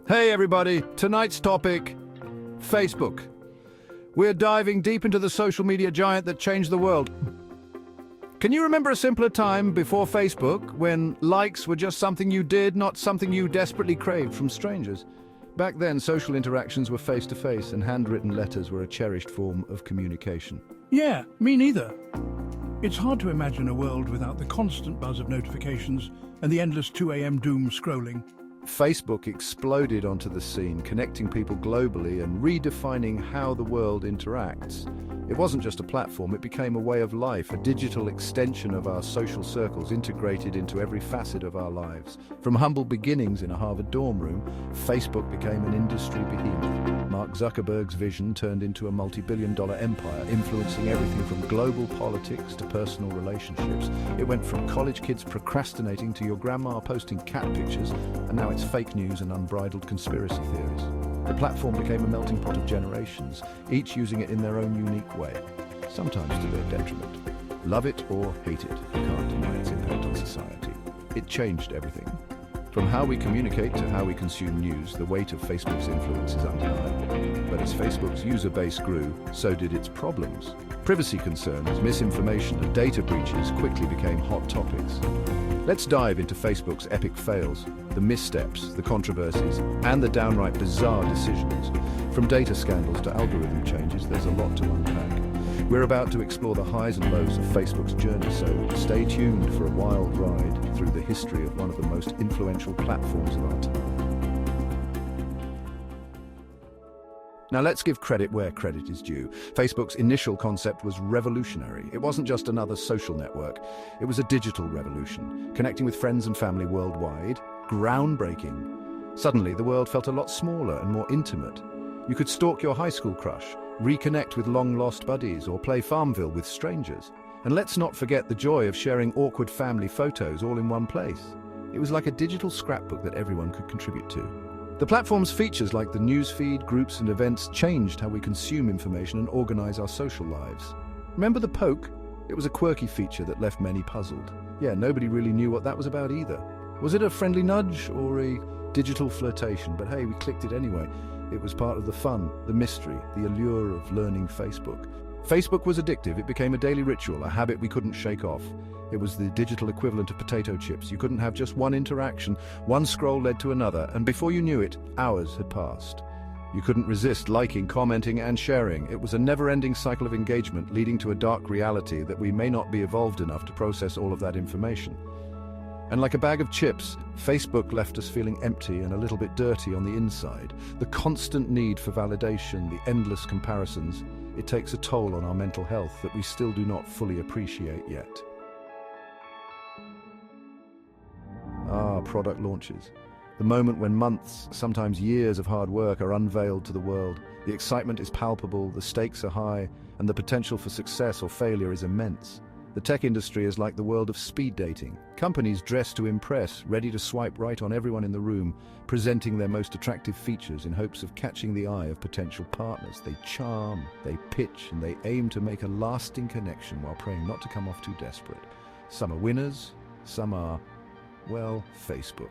Hey everybody, tonight's topic, Facebook. We're diving deep into the social media giant that changed the world. Can you remember a simpler time before Facebook, when likes were just something you did, not something you desperately craved from strangers? Back then, social interactions were face-to-face and handwritten letters were a cherished form of communication. Yeah, me neither. It's hard to imagine a world without the constant buzz of notifications and the endless 2 a.m. doom scrolling. Facebook exploded onto the scene, connecting people globally and redefining how the world interacts. It wasn't just a platform, it became a way of life, a digital extension of our social circles integrated into every facet of our lives. From humble beginnings in a Harvard dorm room, Facebook became an industry behemoth. Mark Zuckerberg's vision turned into a multi-billion-dollar empire, influencing everything from global politics to personal relationships. It went from college kids procrastinating to your grandma posting cat pictures, and now it's fake news and unbridled conspiracy theories. The platform became a melting pot of generations, each using it in their own unique way, sometimes to their detriment. Love it or hate it, you can't deny its impact on society. It changed everything. From how we communicate to how we consume news, the weight of Facebook's influence is undeniable. But as Facebook's user base grew, so did its problems. Privacy concerns, misinformation, and data breaches quickly became hot topics. Let's dive into Facebook's epic fails, the missteps, the controversies, and the downright bizarre decisions. From data scandals to algorithm changes, there's a lot to unpack. We're about to explore the highs and lows of Facebook's journey, so stay tuned for a wild ride through the history of one of the most influential platforms of our time. Now let's give credit where credit is due. Facebook's initial concept was revolutionary. It wasn't just another social network. It was a digital revolution, connecting with friends and family worldwide. Groundbreaking. Suddenly, the world felt a lot smaller and more intimate. You could stalk your high school crush, reconnect with long-lost buddies, or play Farmville with strangers. And let's not forget the joy of sharing awkward family photos all in one place. It was like a digital scrapbook that everyone could contribute to. The platform's features like the newsfeed, groups and events changed how we consume information and organize our social lives. Remember the poke? It was a quirky feature that left many puzzled. Yeah, nobody really knew what that was about either. Was it a friendly nudge or a digital flirtation? But hey, we clicked it anyway. It was part of the fun, the mystery, the allure of learning Facebook. Facebook was addictive. It became a daily ritual, a habit we couldn't shake off. It was the digital equivalent of potato chips. You couldn't have just one interaction. One scroll led to another, and before you knew it, hours had passed. You couldn't resist liking, commenting, and sharing. It was a never-ending cycle of engagement, leading to a dark reality that we may not be evolved enough to process all of that information. And like a bag of chips, Facebook left us feeling empty and a little bit dirty on the inside. The constant need for validation, the endless comparisons, it takes a toll on our mental health that we still do not fully appreciate yet. Product launches. The moment when months, sometimes years of hard work are unveiled to the world. The excitement is palpable, the stakes are high, and the potential for success or failure is immense. The tech industry is like the world of speed dating. Companies dress to impress, ready to swipe right on everyone in the room, presenting their most attractive features in hopes of catching the eye of potential partners. They charm, they pitch, and they aim to make a lasting connection while praying not to come off too desperate. Some are winners, some are, well, Facebook.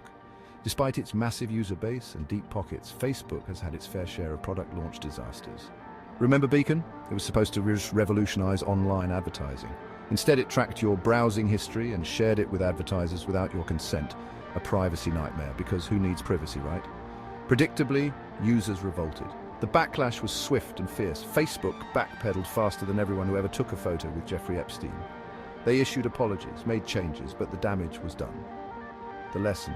Despite its massive user base and deep pockets, Facebook has had its fair share of product launch disasters. Remember Beacon? It was supposed to revolutionize online advertising. Instead, it tracked your browsing history and shared it with advertisers without your consent. A privacy nightmare, because who needs privacy, right? Predictably, users revolted. The backlash was swift and fierce. Facebook backpedaled faster than everyone who ever took a photo with Jeffrey Epstein. They issued apologies, made changes, but the damage was done. The lesson: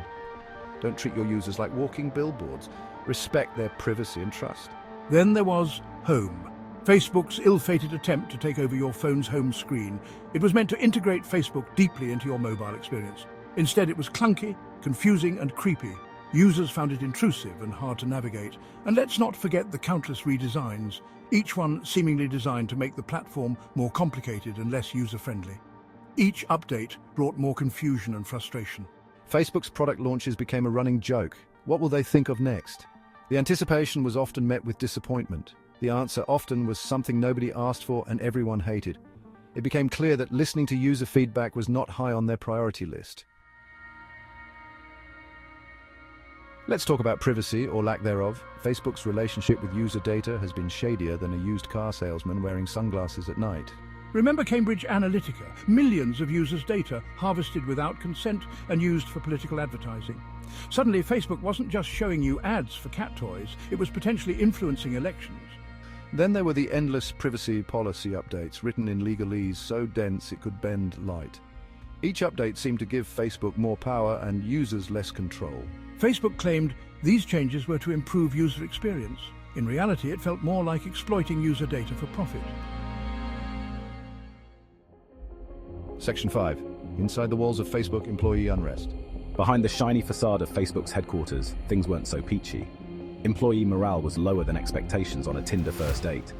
don't treat your users like walking billboards. Respect their privacy and trust. Then there was Home, Facebook's ill-fated attempt to take over your phone's home screen. It was meant to integrate Facebook deeply into your mobile experience. Instead, it was clunky, confusing, and creepy. Users found it intrusive and hard to navigate. And let's not forget the countless redesigns, each one seemingly designed to make the platform more complicated and less user-friendly. Each update brought more confusion and frustration. Facebook's product launches became a running joke. What will they think of next? The anticipation was often met with disappointment. The answer often was something nobody asked for and everyone hated. It became clear that listening to user feedback was not high on their priority list. Let's talk about privacy, or lack thereof. Facebook's relationship with user data has been shadier than a used car salesman wearing sunglasses at night. Remember Cambridge Analytica? Millions of users' data harvested without consent and used for political advertising. Suddenly, Facebook wasn't just showing you ads for cat toys, it was potentially influencing elections. Then there were the endless privacy policy updates, written in legalese so dense it could bend light. Each update seemed to give Facebook more power and users less control. Facebook claimed these changes were to improve user experience. In reality, it felt more like exploiting user data for profit. Section 5. Inside the walls of Facebook, employee unrest. Behind the shiny facade of Facebook's headquarters, things weren't so peachy. Employee morale was lower than expectations on a Tinder first date.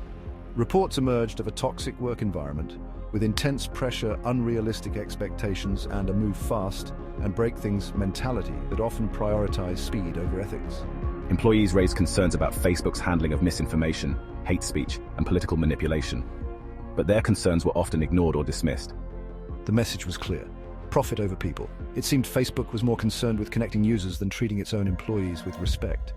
Reports emerged of a toxic work environment, with intense pressure, unrealistic expectations, and a move fast and break things mentality that often prioritized speed over ethics. Employees raised concerns about Facebook's handling of misinformation, hate speech, and political manipulation. But their concerns were often ignored or dismissed. The message was clear: profit over people. It seemed Facebook was more concerned with connecting users than treating its own employees with respect.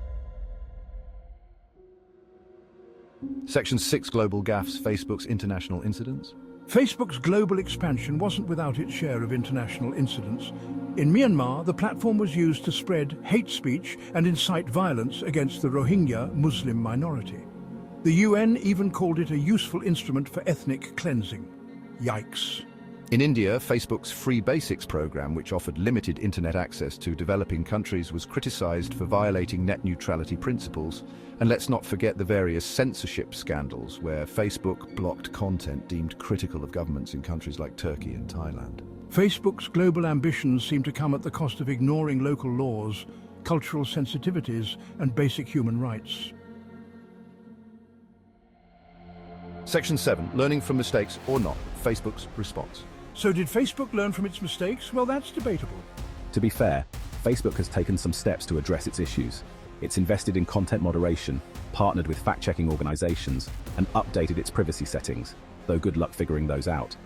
Section 6. Global gaffes, Facebook's international incidents. Facebook's global expansion wasn't without its share of international incidents. In Myanmar, the platform was used to spread hate speech and incite violence against the Rohingya Muslim minority. The UN even called it a useful instrument for ethnic cleansing. Yikes. In India, Facebook's Free Basics program, which offered limited internet access to developing countries, was criticized for violating net neutrality principles. And let's not forget the various censorship scandals where Facebook blocked content deemed critical of governments in countries like Turkey and Thailand. Facebook's global ambitions seem to come at the cost of ignoring local laws, cultural sensitivities, and basic human rights. Section 7. Learning from mistakes or not, Facebook's response. So did Facebook learn from its mistakes? Well, that's debatable. To be fair, Facebook has taken some steps to address its issues. It's invested in content moderation, partnered with fact-checking organizations, and updated its privacy settings, though good luck figuring those out.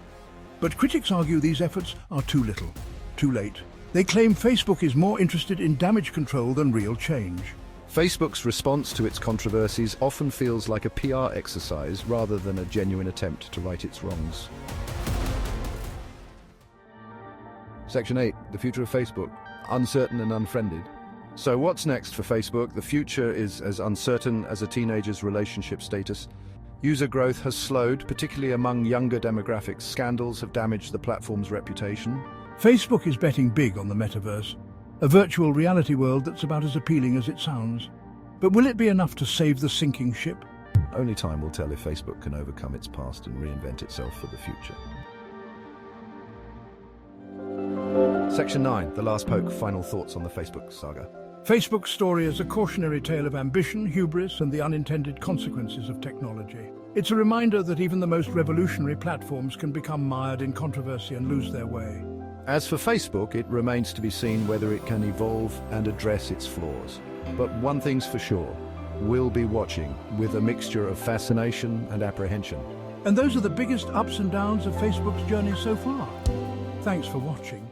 But critics argue these efforts are too little, too late. They claim Facebook is more interested in damage control than real change. Facebook's response to its controversies often feels like a PR exercise rather than a genuine attempt to right its wrongs. Section 8. The future of Facebook. Uncertain and unfriended. So what's next for Facebook? The future is as uncertain as a teenager's relationship status. User growth has slowed, particularly among younger demographics. Scandals have damaged the platform's reputation. Facebook is betting big on the metaverse, a virtual reality world that's about as appealing as it sounds. But will it be enough to save the sinking ship? Only time will tell if Facebook can overcome its past and reinvent itself for the future. Section 9. The Last Poke. Final thoughts on the Facebook saga. Facebook's story is a cautionary tale of ambition, hubris, and the unintended consequences of technology. It's a reminder that even the most revolutionary platforms can become mired in controversy and lose their way. As for Facebook, it remains to be seen whether it can evolve and address its flaws. But one thing's for sure, we'll be watching with a mixture of fascination and apprehension. And those are the biggest ups and downs of Facebook's journey so far. Thanks for watching.